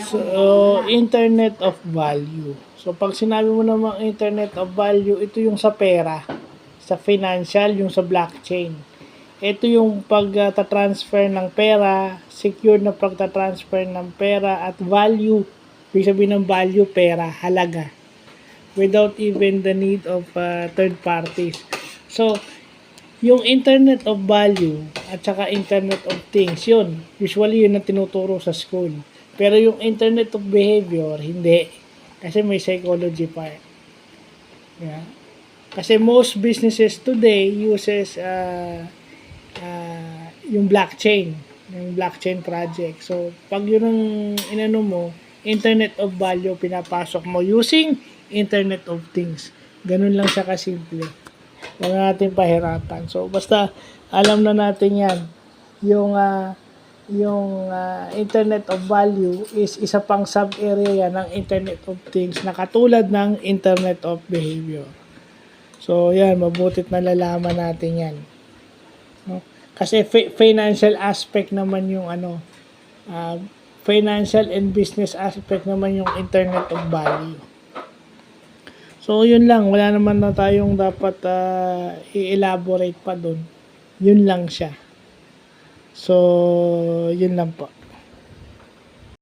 So, Internet of Value. So, pag sinabi mo namang Internet of Value, ito yung sa pera, sa financial, yung sa blockchain. Ito yung pagta-transfer ng pera, secure na pagta-transfer ng pera at value. Ibig sabihin ng value, pera, halaga. Without even the need of third parties. So, yung Internet of Value at saka Internet of Things, yun. Usually, yun ang tinuturo sa school. Pero yung Internet of Behavior, hindi. Kasi may psychology part. Yeah. Kasi most businesses today uses yung blockchain. Yung blockchain project. So, pag yun ang inano mo, Internet of Value, pinapasok mo using Internet of Things. Ganun lang siya kasimple. Huwag natin pahirapan. So, basta alam na natin yan. Yung Internet of Value is isa pang sub-area ng Internet of Things na katulad ng Internet of Behavior. So, yan. Mabutit na lalaman natin yan. No? Kasi financial aspect naman yung financial and business aspect naman yung Internet of Value. So, yun lang. Wala naman na tayong dapat i-elaborate pa dun. Yun lang siya. So, yun lang po.